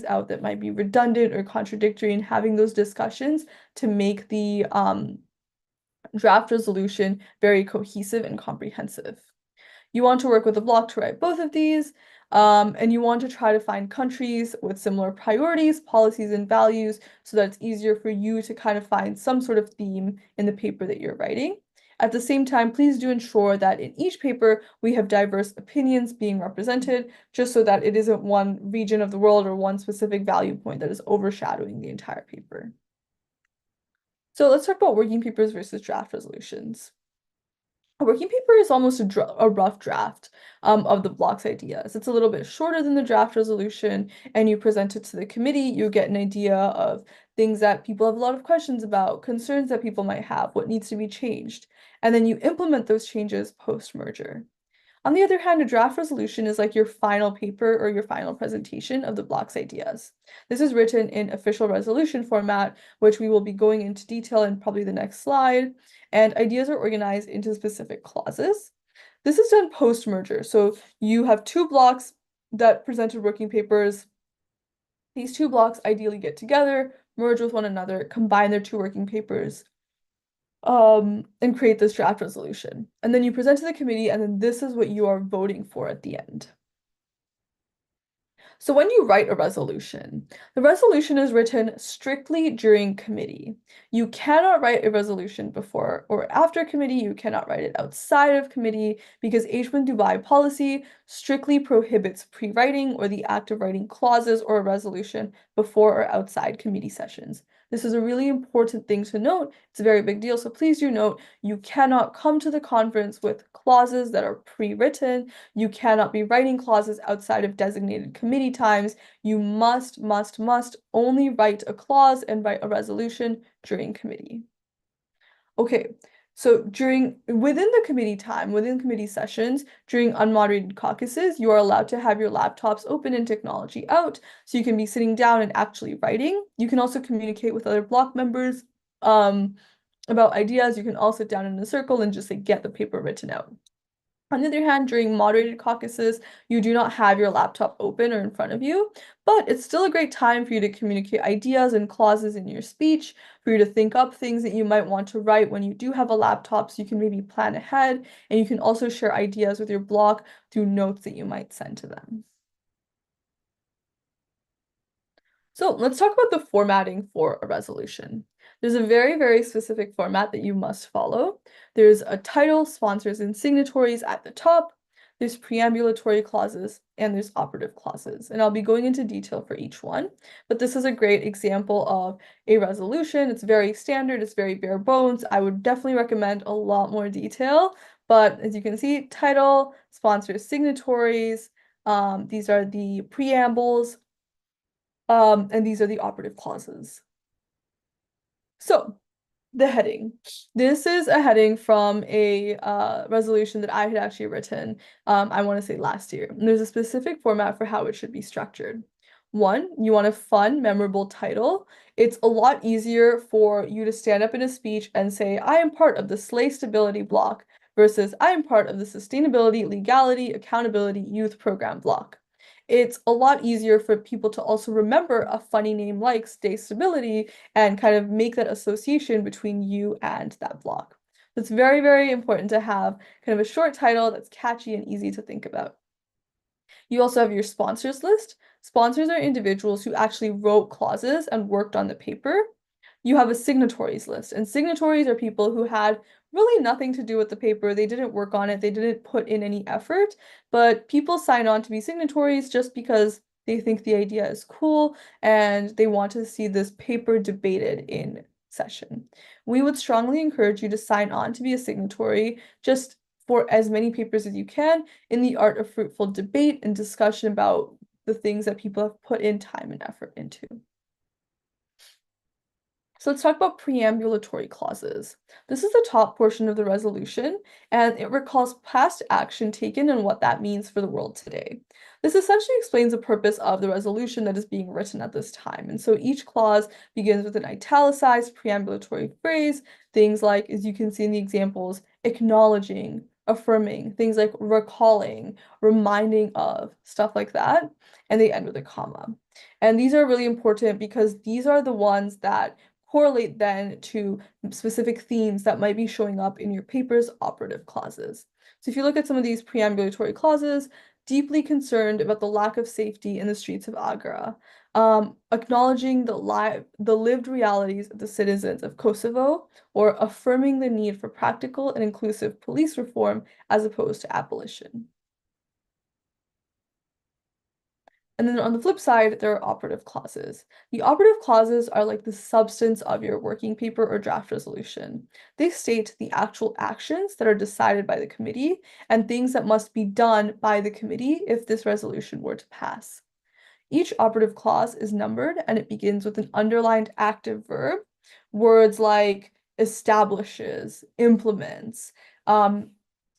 out that might be redundant or contradictory and having those discussions to make the draft resolution very cohesive and comprehensive. You want to work with a block to write both of these, and you want to try to find countries with similar priorities, policies, and values so that it's easier for you to kind of find some sort of theme in the paper that you're writing. At the same time, please do ensure that in each paper we have diverse opinions being represented, just so that it isn't one region of the world or one specific value point that is overshadowing the entire paper. So let's talk about working papers versus draft resolutions. A working paper is almost a rough draft of the block's ideas. It's a little bit shorter than the draft resolution, and you present it to the committee. You get an idea of things that people have a lot of questions about, concerns that people might have, what needs to be changed, and then you implement those changes post-merger. On the other hand, a draft resolution is like your final paper or your final presentation of the block's ideas. This is written in official resolution format, which we will be going into detail in probably the next slide, and ideas are organized into specific clauses. This is done post-merger, so you have two blocks that presented working papers. These two blocks ideally get together, merge with one another, combine their two working papers, and create this draft resolution. And then you present to the committee, and then this is what you are voting for at the end. So when you write a resolution, the resolution is written strictly during committee. You cannot write a resolution before or after committee. You cannot write it outside of committee because H1 Dubai policy strictly prohibits pre-writing or the act of writing clauses or a resolution before or outside committee sessions. This is a really important thing to note. It's a very big deal, so please do note you cannot come to the conference with clauses that are pre-written. You cannot be writing clauses outside of designated committee times. You must only write a clause and write a resolution during committee. Okay, so within the committee time, within committee sessions, during unmoderated caucuses, you are allowed to have your laptops open and technology out, so you can be sitting down and actually writing. You can also communicate with other block members about ideas. You can all sit down in a circle and just like get the paper written out. On the other hand, during moderated caucuses, you do not have your laptop open or in front of you, but it's still a great time for you to communicate ideas and clauses in your speech, for you to think up things that you might want to write when you do have a laptop, so you can maybe plan ahead, and you can also share ideas with your block through notes that you might send to them. So let's talk about the formatting for a resolution. There's a very specific format that you must follow. There's a title, sponsors, and signatories at the top. There's preambulatory clauses, and there's operative clauses. And I'll be going into detail for each one, but this is a great example of a resolution. It's very standard, it's very bare bones. I would definitely recommend a lot more detail, but as you can see, title, sponsors, signatories, these are the preambles, and these are the operative clauses. So, the heading. This is a heading from a resolution that I had actually written, I want to say last year. And there's a specific format for how it should be structured. One, you want a fun, memorable title. It's a lot easier for you to stand up in a speech and say, I am part of the SLAY Stability block versus I am part of the Sustainability, Legality, Accountability Youth Program block. It's a lot easier for people to also remember a funny name like Stay Stability and kind of make that association between you and that block. It's very important to have kind of a short title that's catchy and easy to think about. You also have your sponsors list. Sponsors are individuals who actually wrote clauses and worked on the paper. You have a signatories list, and signatories are people who had really nothing to do with the paper. They didn't work on it, they didn't put in any effort, but people sign on to be signatories just because they think the idea is cool and they want to see this paper debated in session. We would strongly encourage you to sign on to be a signatory just for as many papers as you can in the art of fruitful debate and discussion about the things that people have put in time and effort into. So let's talk about preambulatory clauses. This is the top portion of the resolution, and it recalls past action taken and what that means for the world today. This essentially explains the purpose of the resolution that is being written at this time. And so each clause begins with an italicized preambulatory phrase, things like, as you can see in the examples, acknowledging, affirming, things like recalling, reminding of, stuff like that, and they end with a comma. And these are really important because these are the ones that correlate then to specific themes that might be showing up in your paper's operative clauses. So if you look at some of these preambulatory clauses, deeply concerned about the lack of safety in the streets of Agra, acknowledging the lived realities of the citizens of Kosovo, or affirming the need for practical and inclusive police reform as opposed to abolition. And then on the flip side, there are operative clauses. The operative clauses are like the substance of your working paper or draft resolution. They state the actual actions that are decided by the committee and things that must be done by the committee if this resolution were to pass. Each operative clause is numbered and it begins with an underlined active verb. Words like establishes, implements, um,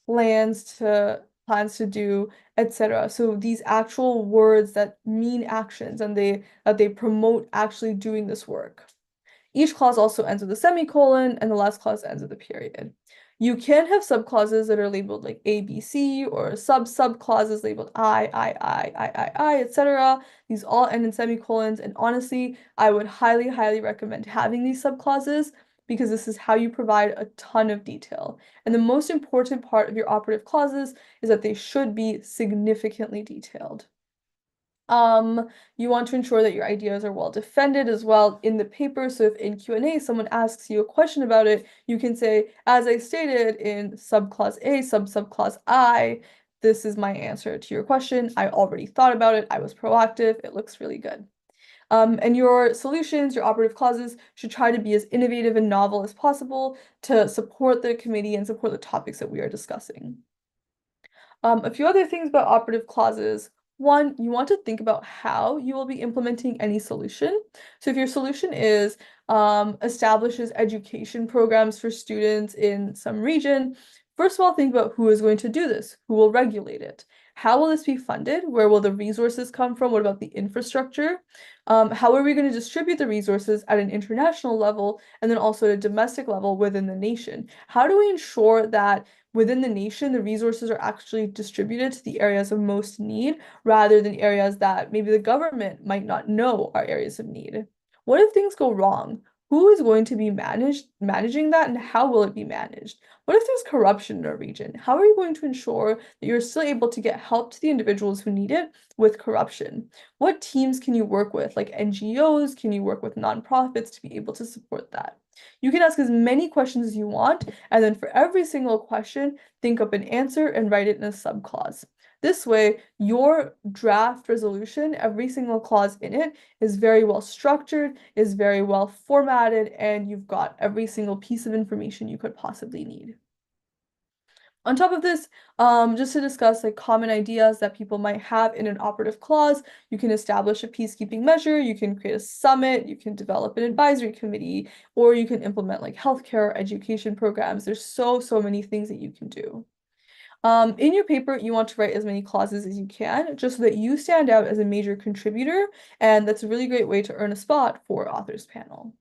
plans to do, etc. So these actual words that mean actions and they promote actually doing this work. Each clause also ends with a semicolon, and the last clause ends with a period. You can have subclauses that are labeled like A, B, C, or sub-subclauses labeled I, etc. These all end in semicolons, and honestly, I would highly, highly recommend having these subclauses because this is how you provide a ton of detail. And the most important part of your operative clauses is that they should be significantly detailed. You want to ensure that your ideas are well defended as well in the paper. So if in Q&A someone asks you a question about it, you can say, as I stated in subclause A, subclause I, this is my answer to your question. I already thought about it. I was proactive. It looks really good. And your solutions, your operative clauses, should try to be as innovative and novel as possible to support the committee and support the topics that we are discussing. A few other things about operative clauses. One, you want to think about how you will be implementing any solution. So if your solution is establishes education programs for students in some region, first of all, think about who is going to do this, who will regulate it. How will this be funded? Where will the resources come from? What about the infrastructure? How are we going to distribute the resources at an international level and then also at a domestic level within the nation? How do we ensure that within the nation, the resources are actually distributed to the areas of most need rather than areas that maybe the government might not know are areas of need? What if things go wrong? Who is going to be managing that and how will it be managed? What if there's corruption in a region? How are you going to ensure that you're still able to get help to the individuals who need it with corruption? What teams can you work with, like NGOs? Can you work with nonprofits to be able to support that? You can ask as many questions as you want, and then for every single question, think up an answer and write it in a subclause. This way, your draft resolution, every single clause in it, is very well structured, is very well formatted, and you've got every single piece of information you could possibly need. On top of this, just to discuss like common ideas that people might have in an operative clause, you can establish a peacekeeping measure, you can create a summit, you can develop an advisory committee, or you can implement like healthcare or education programs. There's so many things that you can do. In your paper, you want to write as many clauses as you can, just so that you stand out as a major contributor, and that's a really great way to earn a spot for authors panel.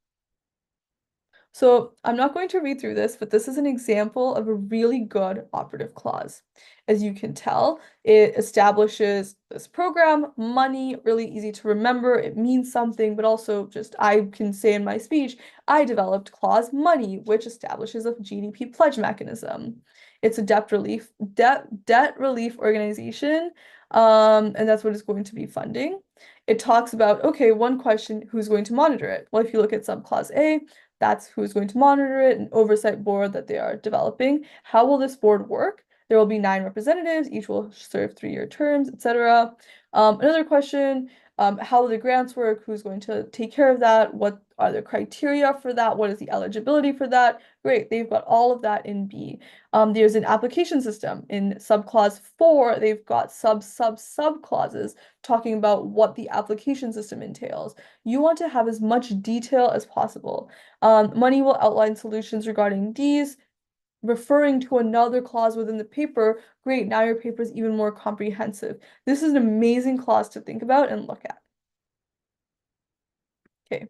So I'm not going to read through this, but this is an example of a really good operative clause. As you can tell, it establishes this program, money, really easy to remember. It means something, but also just I can say in my speech, I developed clause money, which establishes a GDP pledge mechanism. It's a debt relief organization, and that's what it's going to be funding. It talks about, okay, one question, who's going to monitor it? Well, if you look at subclause A, that's who's going to monitor it, an oversight board that they are developing. How will this board work? There will be 9 representatives, each will serve 3-year terms, etc. Another question, how will the grants work? Who's going to take care of that? What are the criteria for that? What is the eligibility for that? Great, they've got all of that in B. There's an application system. In subclause 4, they've got sub-clauses talking about what the application system entails. You want to have as much detail as possible. Money will outline solutions regarding these, referring to another clause within the paper. Great, now your paper is even more comprehensive. This is an amazing clause to think about and look at. Okay.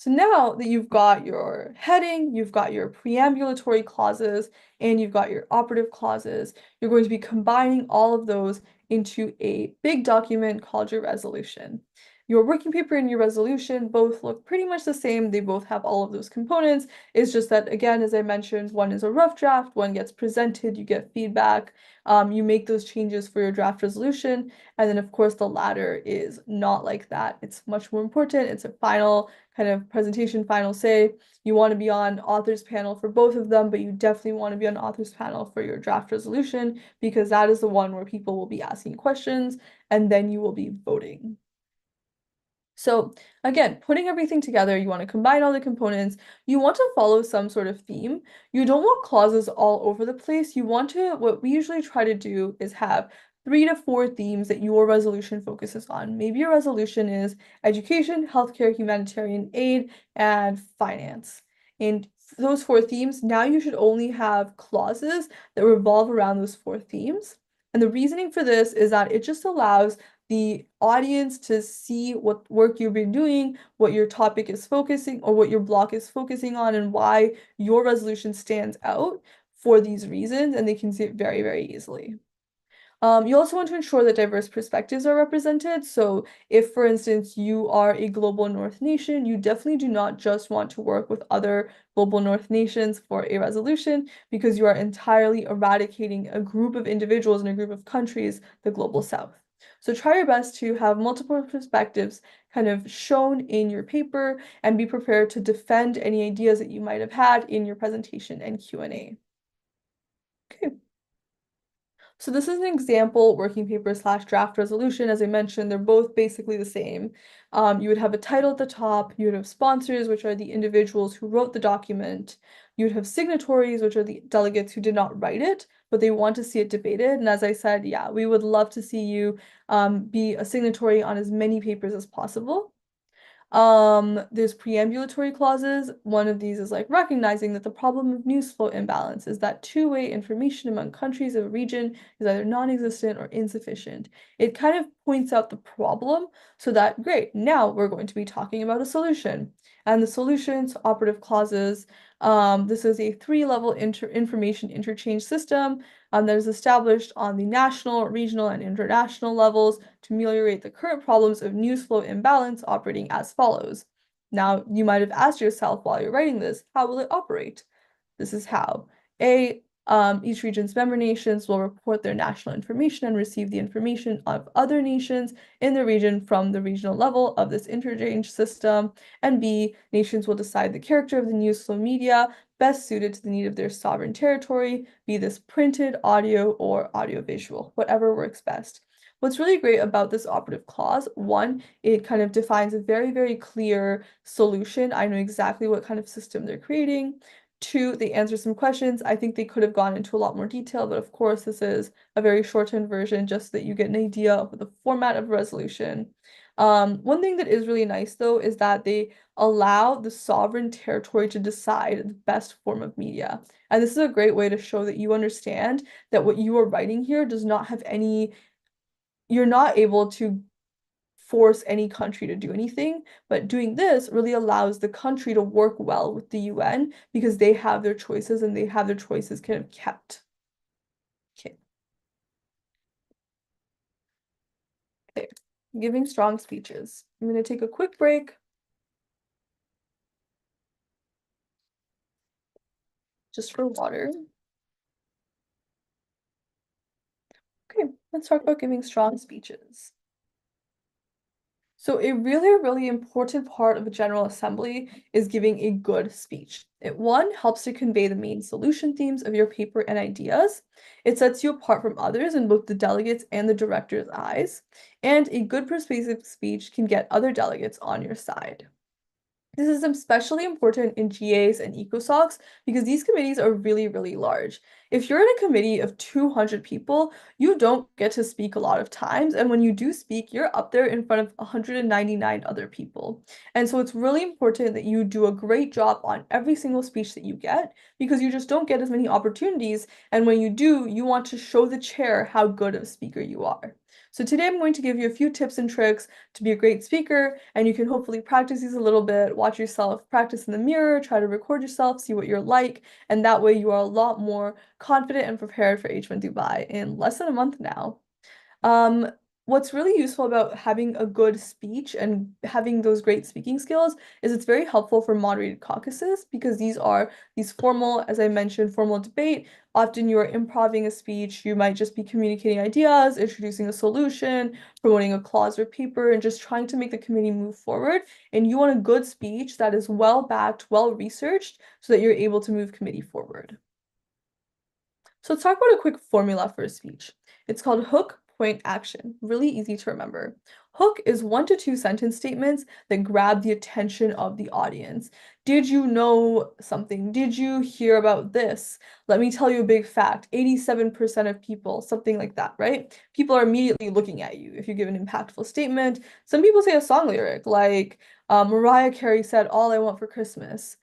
So now that you've got your heading, you've got your preambulatory clauses, and you've got your operative clauses, you're going to be combining all of those into a big document called your resolution. Your working paper and your resolution both look pretty much the same. They both have all of those components. It's just that, again, as I mentioned, one is a rough draft, one gets presented, you get feedback, you make those changes for your draft resolution, and then, of course, the latter is not like that. It's much more important. It's a final kind of presentation, final say. You want to be on authors panel for both of them, but you definitely want to be on authors panel for your draft resolution because that is the one where people will be asking questions and then you will be voting. So again, putting everything together, you want to combine all the components. You want to follow some sort of theme. You don't want clauses all over the place. You want to, what we usually try to do is have 3 to 4 themes that your resolution focuses on. Maybe your resolution is education, healthcare, humanitarian aid, and finance. And those 4 themes, now you should only have clauses that revolve around those 4 themes. And the reasoning for this is that it just allows the audience to see what work you've been doing, what your topic is focusing, or what your block is focusing on, and why your resolution stands out for these reasons, and they can see it very, very easily. You also want to ensure that diverse perspectives are represented. So if, for instance, you are a global North nation, you definitely do not just want to work with other global North nations for a resolution because you are entirely eradicating a group of individuals in a group of countries, the global South. So try your best to have multiple perspectives kind of shown in your paper and be prepared to defend any ideas that you might have had in your presentation and Q&A. Okay. So this is an example working paper / draft resolution. As I mentioned, they're both basically the same. You would have a title at the top. You would have sponsors, which are the individuals who wrote the document. You would have signatories, which are the delegates who did not write it, but they want to see it debated. And as I said, yeah, we would love to see you be a signatory on as many papers as possible. There's preambulatory clauses. One of these is like recognizing that the problem of news flow imbalance is that two-way information among countries of a region is either non-existent or insufficient. It kind of points out the problem so that, great, now we're going to be talking about a solution. And the solutions, operative clauses, this is a 3-level information interchange system that is established on the national, regional, and international levels to ameliorate the current problems of news flow imbalance operating as follows. Now, you might have asked yourself while you're writing this, how will it operate? This is how. Each region's member nations will report their national information and receive the information of other nations in the region from the regional level of this interchange system. And B, nations will decide the character of the news flow media best suited to the need of their sovereign territory, be this printed, audio, or audiovisual, whatever works best. What's really great about this operative clause, one, it kind of defines a very, very clear solution. I know exactly what kind of system they're creating. 2, they answer some questions. I think they could have gone into a lot more detail, but of course, this is a very shortened version just so that you get an idea of the format of resolution. One thing that is really nice, though, is that they allow the sovereign territory to decide the best form of media. And this is a great way to show that you understand that what you are writing here does not have any, you're not able to force any country to do anything, but doing this really allows the country to work well with the UN because they have their choices and they have their choices kind of kept. Okay. Okay. Giving strong speeches. I'm going to take a quick break just for water. Okay, let's talk about giving strong speeches. So a really, really important part of a General Assembly is giving a good speech. It, one, helps to convey the main solution themes of your paper and ideas. It sets you apart from others in both the delegates and the director's eyes. And a good persuasive speech can get other delegates on your side. This is especially important in GAs and ECOSOCs because these committees are really, really large. If you're in a committee of 200 people, you don't get to speak a lot of times. And when you do speak, you're up there in front of 199 other people. And so it's really important that you do a great job on every single speech that you get because you just don't get as many opportunities. And when you do, you want to show the chair how good of a speaker you are. So today I'm going to give you a few tips and tricks to be a great speaker, and you can hopefully practice these a little bit, watch yourself practice in the mirror, try to record yourself, see what you're like, and that way you are a lot more confident and prepared for H1 Dubai in less than a month now. Um, what's really useful about having a good speech and having those great speaking skills is it's very helpful for moderated caucuses because these are these formal, as I mentioned, formal debate. Often you are improving a speech, you might just be communicating ideas, introducing a solution, promoting a clause or paper, and just trying to make the committee move forward. And you want a good speech that is well backed, well researched, so that you're able to move committee forward. So let's talk about a quick formula for a speech. It's called hook, point, action. Really easy to remember. Hook is 1 to 2 sentence statements that grab the attention of the audience. Did you know something? Did you hear about this? Let me tell you a big fact. 87% of people, something like that, right? People are immediately looking at you if you give an impactful statement. Some people say a song lyric like Mariah Carey said, "All I want for Christmas."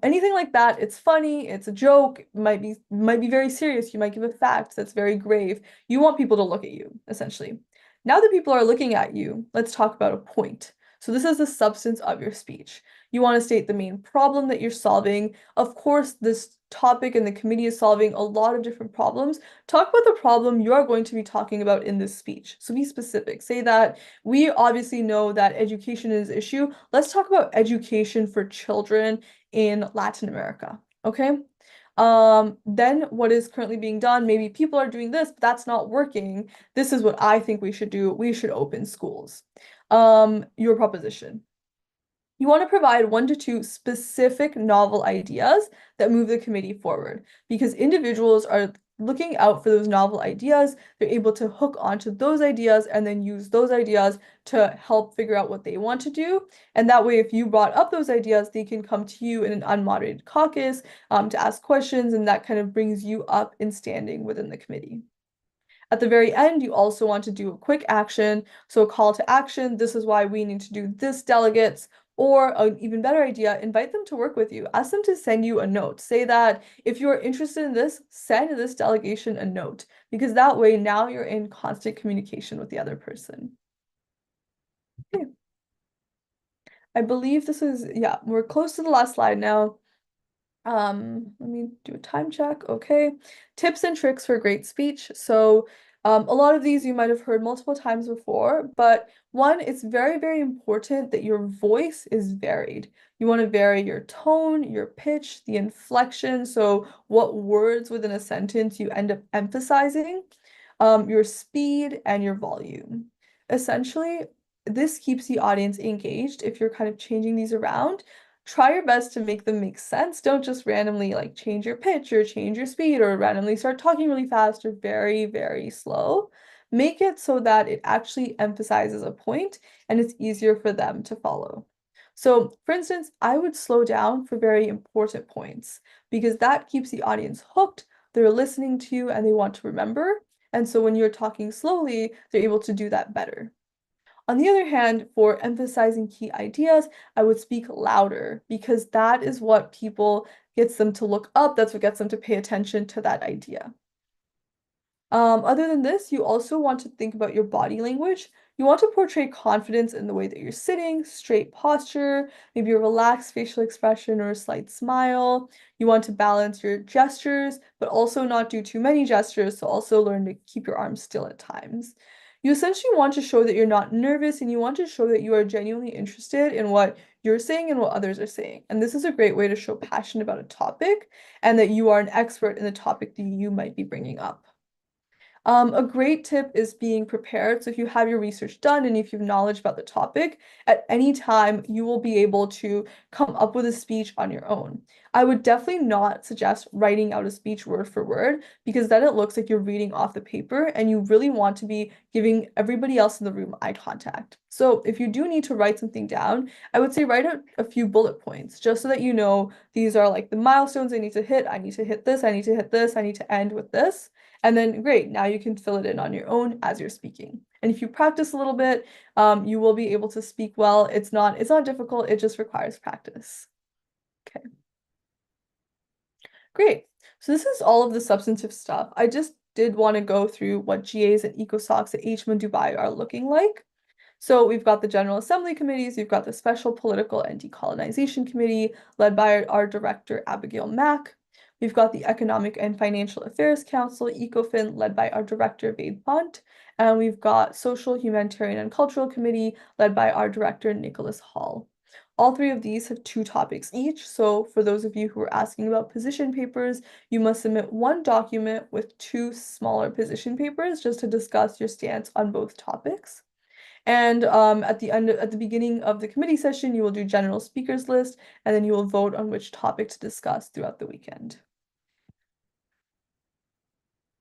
Anything like that, it's funny, it's a joke, might be very serious. You might give a fact that's very grave. You want people to look at you, essentially. Now that people are looking at you, let's talk about a point. So this is the substance of your speech. You want to state the main problem that you're solving. Of course, this topic and the committee is solving a lot of different problems. Talk about the problem you are going to be talking about in this speech. So be specific. Say that we obviously know that education is an issue. Let's talk about education for children in Latin America. Okay. Then what is currently being done? Maybe people are doing this, but that's not working. This is what I think we should do. We should open schools. Your proposition. You want to provide 1 to 2 specific novel ideas that move the committee forward because individuals are looking out for those novel ideas. They're able to hook onto those ideas and then use those ideas to help figure out what they want to do. And that way, if you brought up those ideas, they can come to you in an unmoderated caucus to ask questions, and that kind of brings you up in standing within the committee. At the very end, you also want to do a quick action. So a call to action, this is why we need to do this, delegates, or an even better idea, invite them to work with you. Ask them to send you a note. Say that if you're interested in this, send this delegation a note, because that way now you're in constant communication with the other person. Okay. I believe this is, yeah, we're close to the last slide now. Let me do a time check. Okay. Tips and tricks for great speech. So, a lot of these you might have heard multiple times before, but one, it's very, very important that your voice is varied. You want to vary your tone, your pitch, the inflection, so what words within a sentence you end up emphasizing, your speed, and your volume. Essentially, this keeps the audience engaged if you're kind of changing these around. Try your best to make them make sense. Don't just randomly like change your pitch or change your speed or randomly start talking really fast or very, very slow. Make it so that it actually emphasizes a point and it's easier for them to follow. So, for instance, I would slow down for very important points because that keeps the audience hooked. They're listening to you and they want to remember. And so when you're talking slowly, they're able to do that better. On the other hand, for emphasizing key ideas, I would speak louder because that is what people gets them to look up. That's what gets them to pay attention to that idea. Other than this, you also want to think about your body language. You want to portray confidence in the way that you're sitting, straight posture, maybe a relaxed facial expression or a slight smile. You want to balance your gestures, but also not do too many gestures, so also learn to keep your arms still at times. You essentially want to show that you're not nervous and you want to show that you are genuinely interested in what you're saying and what others are saying. And this is a great way to show passion about a topic and that you are an expert in the topic that you might be bringing up. A great tip is being prepared. So if you have your research done and if you have knowledge about the topic, at any time you will be able to come up with a speech on your own. I would definitely not suggest writing out a speech word for word because then it looks like you're reading off the paper and you really want to be giving everybody else in the room eye contact. So if you do need to write something down, I would say write out a few bullet points just so that you know these are like the milestones I need to hit. I need to hit this, I need to hit this, I need to end with this. And then great, now you can fill it in on your own as you're speaking. And if you practice a little bit, you will be able to speak well. It's not difficult, it just requires practice. Okay. Great. So this is all of the substantive stuff. I just did want to go through what GAs and ECOSOCs at HM Dubai are looking like. So we've got the General Assembly committees, we've got the Special Political and Decolonization Committee, led by our director, Abigail Mack. We've got the Economic and Financial Affairs Council, ECOFIN, led by our director, Vade Pont. And we've got Social, Humanitarian, and Cultural Committee, led by our director, Nicholas Hall. All three of these have 2 topics each. So for those of you who are asking about position papers, you must submit one document with 2 smaller position papers just to discuss your stance on both topics. And at the beginning of the committee session, you will do general speakers list, and then you will vote on which topic to discuss throughout the weekend.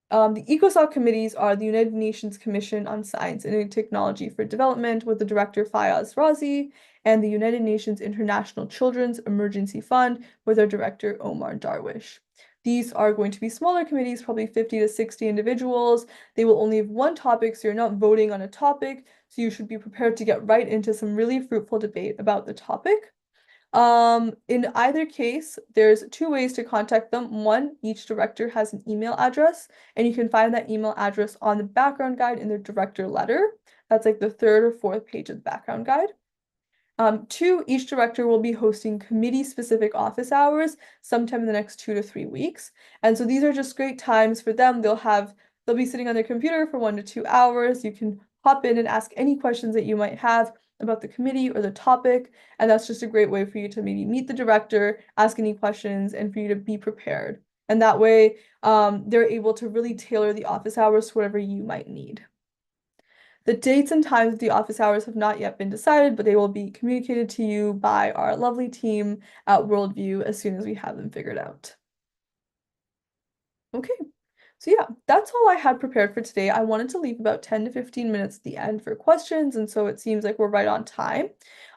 The ECOSOC committees are the United Nations Commission on Science and Technology for Development with the director Fayaz Razi, and the United Nations International Children's Emergency Fund with our director Omar Darwish. These are going to be smaller committees, probably 50 to 60 individuals. They will only have one topic, so you're not voting on a topic, so you should be prepared to get right into some really fruitful debate about the topic. In either case, there's 2 ways to contact them. One, each director has an email address, and you can find that email address on the background guide in their director letter. That's like the 3rd or 4th page of the background guide. 2, each director will be hosting committee-specific office hours sometime in the next 2 to 3 weeks. And so these are just great times for them. They'll be sitting on their computer for 1 to 2 hours. You can hop in and ask any questions that you might have about the committee or the topic. And that's just a great way for you to maybe meet the director, ask any questions, and for you to be prepared. And that way, they're able to really tailor the office hours to whatever you might need. The dates and times of the office hours have not yet been decided, but they will be communicated to you by our lovely team at Worldview as soon as we have them figured out. Okay, so yeah, that's all I had prepared for today. I wanted to leave about 10 to 15 minutes at the end for questions, and so it seems like we're right on time.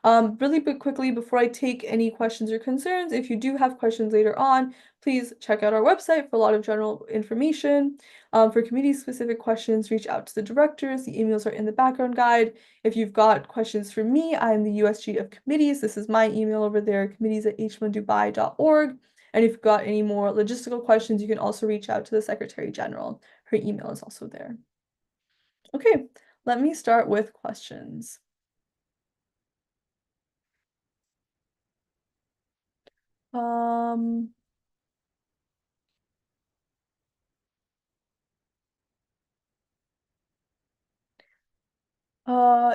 Really quickly, before I take any questions or concerns, if you do have questions later on, please check out our website for a lot of general information. For committee-specific questions, reach out to the directors. The emails are in the background guide. If you've got questions for me, I'm the USG of committees. This is my email over there, committees@h1dubai.org. And if you've got any more logistical questions, you can also reach out to the Secretary General. Her email is also there. Okay, let me start with questions. Um,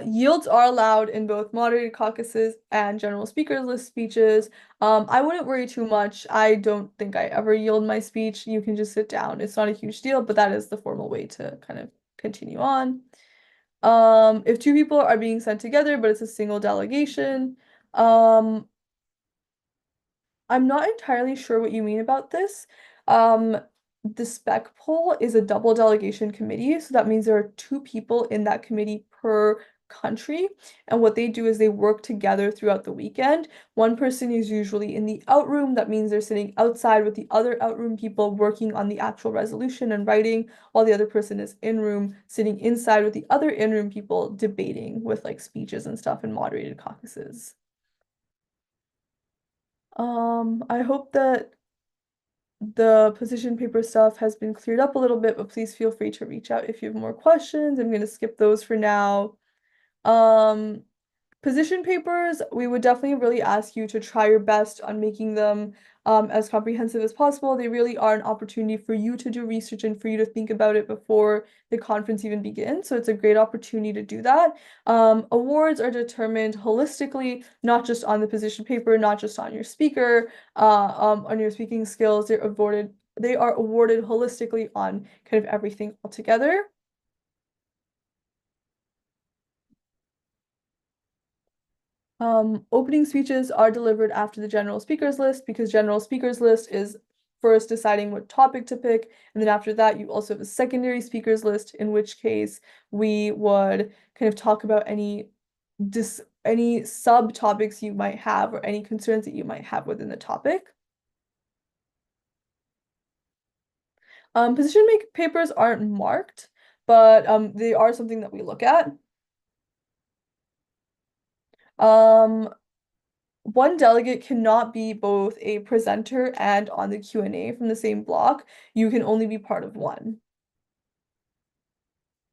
Yields are allowed in both moderated caucuses and general speakers list speeches. I wouldn't worry too much. I don't think I ever yield my speech. You can just sit down. It's not a huge deal, but that is the formal way to kind of continue on. If 2 people are being sent together, but it's a single delegation, I'm not entirely sure what you mean about this. The spec poll is a double delegation committee, so that means there are 2 people in that committee per country. And what they do is they work together throughout the weekend. One person is usually in the outroom, that means they're sitting outside with the other outroom people working on the actual resolution and writing, while the other person is in room, sitting inside with the other in-room people debating with like speeches and stuff and moderated caucuses. I hope that the position paper stuff has been cleared up a little bit, but please feel free to reach out if you have more questions. I'm going to skip those for now. Um, Position papers, we would definitely really ask you to try your best on making them as comprehensive as possible. They really are an opportunity for you to do research and for you to think about it before the conference even begins. So it's a great opportunity to do that. Awards are determined holistically, not just on the position paper, not just on your speaker, on your speaking skills. They are awarded holistically on kind of everything altogether. Opening speeches are delivered after the general speakers list because general speakers list is first deciding what topic to pick, and then after that you also have a secondary speakers list, in which case we would kind of talk about any subtopics you might have or any concerns that you might have within the topic. Position make papers aren't marked, but they are something that we look at. Um, One delegate cannot be both a presenter and on the Q&A from the same block. You can only be part of one.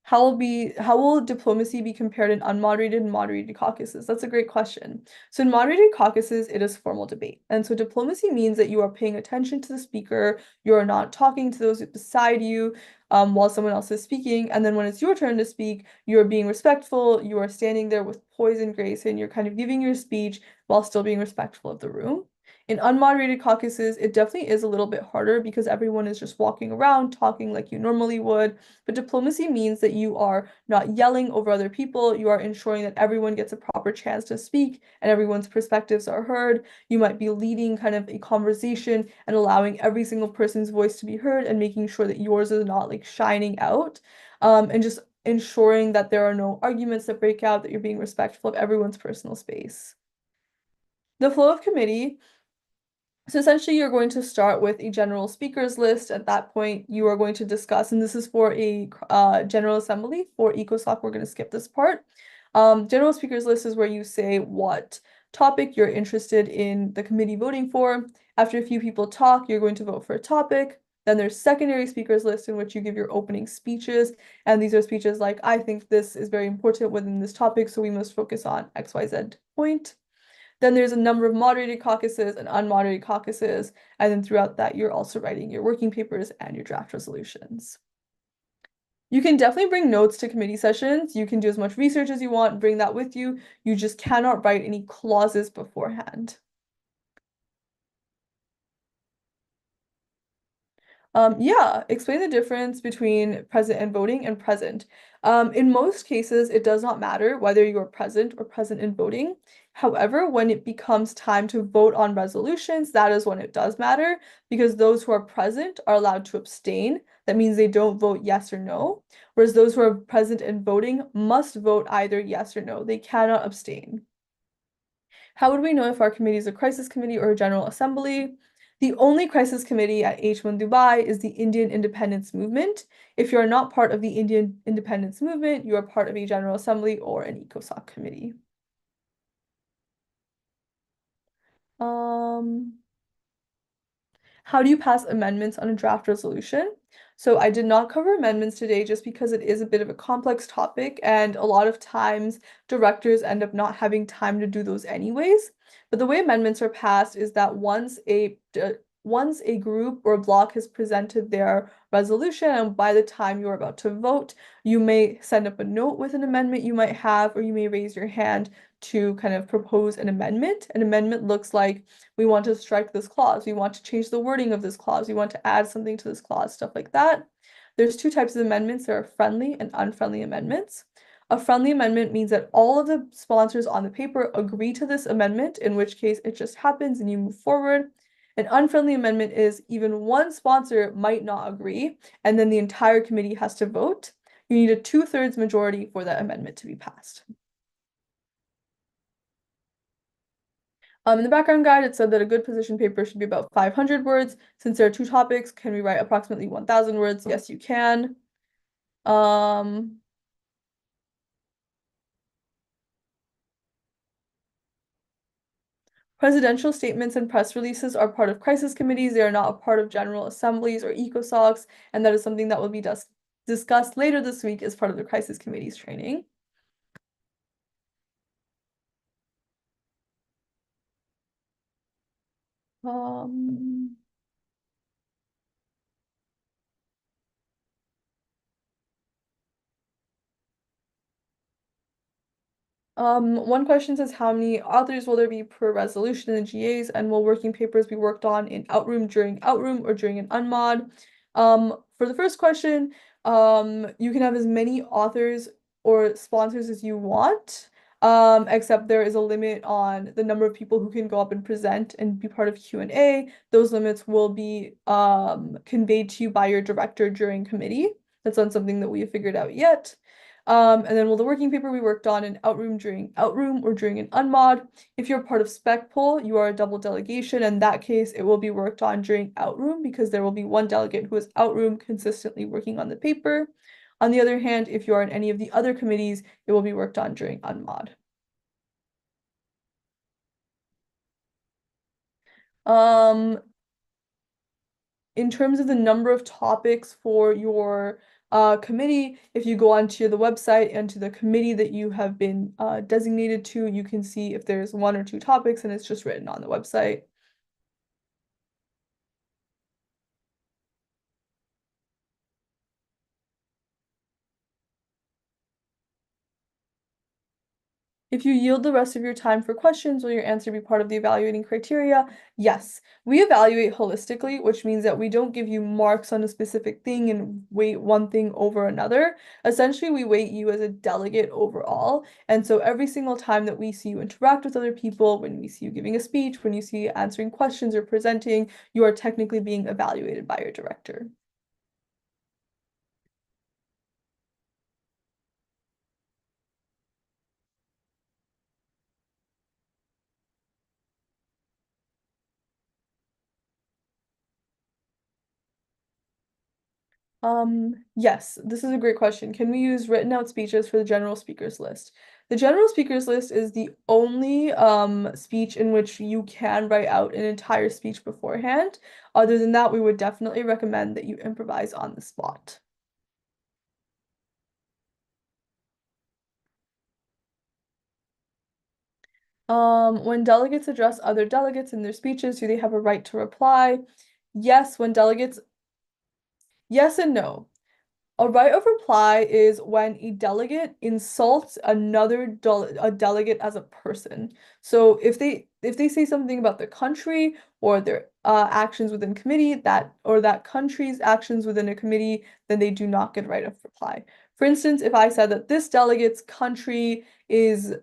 How will diplomacy be compared in unmoderated and moderated caucuses? That's a great question. So in moderated caucuses, it is formal debate. And so diplomacy means that you are paying attention to the speaker, you are not talking to those beside you while someone else is speaking. And then when it's your turn to speak, you're being respectful, you are standing there with poise and grace, and you're kind of giving your speech while still being respectful of the room. In unmoderated caucuses, it definitely is a little bit harder because everyone is just walking around talking like you normally would. But diplomacy means that you are not yelling over other people. You are ensuring that everyone gets a proper chance to speak and everyone's perspectives are heard. You might be leading kind of a conversation and allowing every single person's voice to be heard and making sure that yours is not like shining out. And just ensuring that there are no arguments that break out, that you're being respectful of everyone's personal space. The flow of committee. So essentially, you're going to start with a general speakers list. At that point, you are going to discuss, and this is for a General Assembly. For ECOSOC, we're going to skip this part. General speakers list is where you say what topic you're interested in the committee voting for. After a few people talk, you're going to vote for a topic. Then there's secondary speakers list in which you give your opening speeches. And these are speeches like, I think this is very important within this topic, so we must focus on XYZ point. Then there's a number of moderated caucuses and unmoderated caucuses. And then throughout that, you're also writing your working papers and your draft resolutions. You can definitely bring notes to committee sessions. You can do as much research as you want, bring that with you. You just cannot write any clauses beforehand. Yeah, explain the difference between present and voting and present. In most cases, it does not matter whether you're present or present in voting. However, when it becomes time to vote on resolutions, that is when it does matter because those who are present are allowed to abstain. That means they don't vote yes or no, whereas those who are present and voting must vote either yes or no. They cannot abstain. How would we know if our committee is a crisis committee or a general assembly? The only crisis committee at H1 Dubai is the Indian Independence Movement. If you are not part of the Indian Independence Movement, you are part of a general assembly or an ECOSOC committee. Um, How do you pass amendments on a draft resolution? So I did not cover amendments today just because it is a bit of a complex topic and a lot of times directors end up not having time to do those anyways. But the way amendments are passed is that once a group or a block has presented their resolution and by the time you're about to vote, you may send up a note with an amendment you might have, or you may raise your hand to kind of propose an amendment. An amendment looks like we want to strike this clause, we want to change the wording of this clause, we want to add something to this clause, stuff like that. There's two types of amendments. There are friendly and unfriendly amendments. A friendly amendment means that all of the sponsors on the paper agree to this amendment, in which case it just happens and you move forward. An unfriendly amendment is even one sponsor might not agree, and then the entire committee has to vote. You need a 2/3 majority for that amendment to be passed. In the background guide, it said that a good position paper should be about 500 words. Since there are two topics, can we write approximately 1,000 words? Yes, you can. Um, Presidential statements and press releases are part of crisis committees. They are not a part of general assemblies or ECOSOCs, and that is something that will be discussed later this week as part of the crisis committees training. Um, One question says, how many authors will there be per resolution in the GAs, and will working papers be worked on in Outroom during Outroom or during an unmod? For the first question, you can have as many authors or sponsors as you want, except there is a limit on the number of people who can go up and present and be part of Q&A. Those limits will be conveyed to you by your director during committee. That's not something that we have figured out yet. And then will the working paper we worked on in Outroom during Outroom or during an unmod? If you're part of spec poll, you are a double delegation. In that case, it will be worked on during Outroom because there will be one delegate who is Outroom consistently working on the paper. On the other hand, if you are in any of the other committees, it will be worked on during unmod. Um, in terms of the number of topics for your committee, if you go onto the website and to the committee that you have been designated to, you can see if there's one or two topics and it's just written on the website. If you yield the rest of your time for questions, will your answer be part of the evaluating criteria? Yes. We evaluate holistically, which means that we don't give you marks on a specific thing and weight one thing over another. Essentially, we weight you as a delegate overall. And so every single time that we see you interact with other people, when we see you giving a speech, when you see you answering questions or presenting, you are technically being evaluated by your director. Yes, this is a great question. Can we use written out speeches for the general speakers list? The general speakers list is the only speech in which you can write out an entire speech beforehand. Other than that, we would definitely recommend that you improvise on the spot. When delegates address other delegates in their speeches, do they have a right to reply? Yes, when delegates, yes and no. A right of reply is when a delegate insults a delegate as a person. So if they say something about the country or their actions within committee that country's actions within a committee, then they do not get right of reply. For instance, if I said that this delegate's country is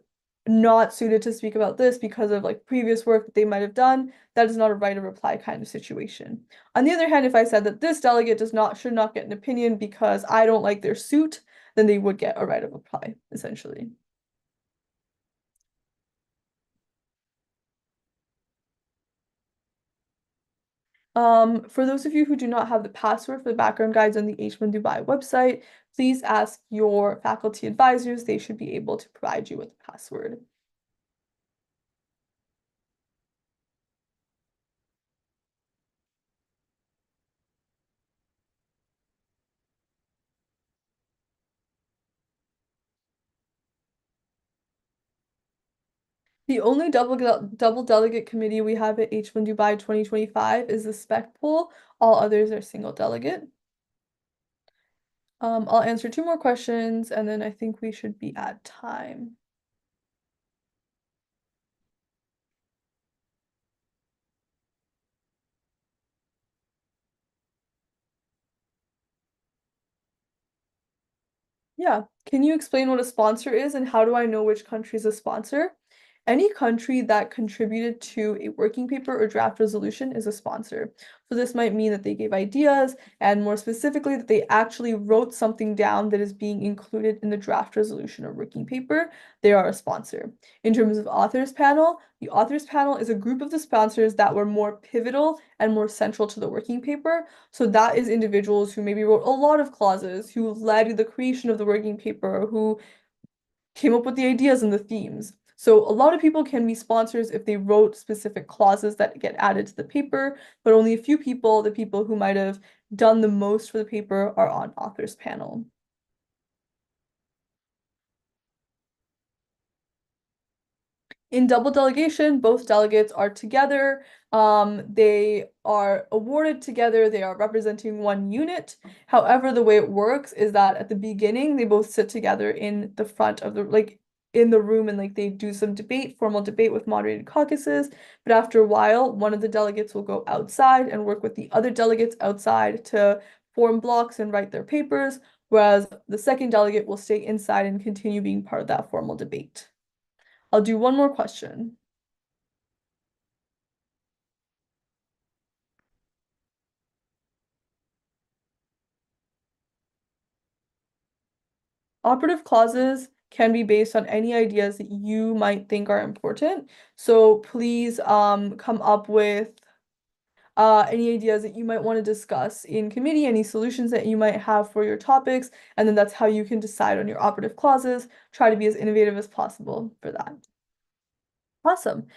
not suited to speak about this because of like previous work that they might have done, that is not a right of reply kind of situation. On the other hand, if I said that this delegate should not get an opinion because I don't like their suit, then they would get a right of reply, essentially. For those of you who do not have the password for the background guides on the H1 Dubai website, please ask your faculty advisors. They should be able to provide you with the password. The only double delegate committee we have at H1 Dubai 2025 is the spec pool. All others are single delegate. I'll answer two more questions and then I think we should be at time. Yeah. Can you explain what a sponsor is and how do I know which country is a sponsor? Any country that contributed to a working paper or draft resolution is a sponsor. So this might mean that they gave ideas and more specifically that they actually wrote something down that is being included in the draft resolution or working paper. They are a sponsor. In terms of authors panel, the authors panel is a group of the sponsors that were more pivotal and more central to the working paper. So that is individuals who maybe wrote a lot of clauses, who led the creation of the working paper, who came up with the ideas and the themes. So a lot of people can be sponsors if they wrote specific clauses that get added to the paper, but only a few people, the people who might have done the most for the paper, are on authors panel. In double delegation, both delegates are together. They are awarded together. They are representing one unit. However, the way it works is that at the beginning, they both sit together in the front of the, like, in the room and like they do some debate, formal debate with moderated caucuses. But after a while, one of the delegates will go outside and work with the other delegates outside to form blocks and write their papers, whereas the second delegate will stay inside and continue being part of that formal debate. I'll do one more question. Operative clauses can be based on any ideas that you might think are important. So please come up with any ideas that you might want to discuss in committee, any solutions that you might have for your topics, and then that's how you can decide on your operative clauses. Try to be as innovative as possible for that. Awesome.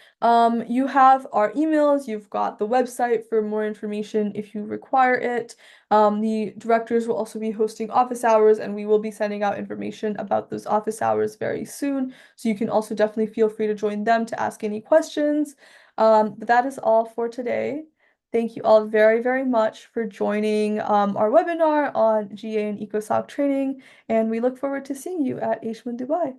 You have our emails, you've got the website for more information if you require it. The directors will also be hosting office hours, and we will be sending out information about those office hours very soon. So you can also definitely feel free to join them to ask any questions. But that is all for today. Thank you all very, very much for joining our webinar on GA and ECOSOC training, and we look forward to seeing you at HMUN Dubai.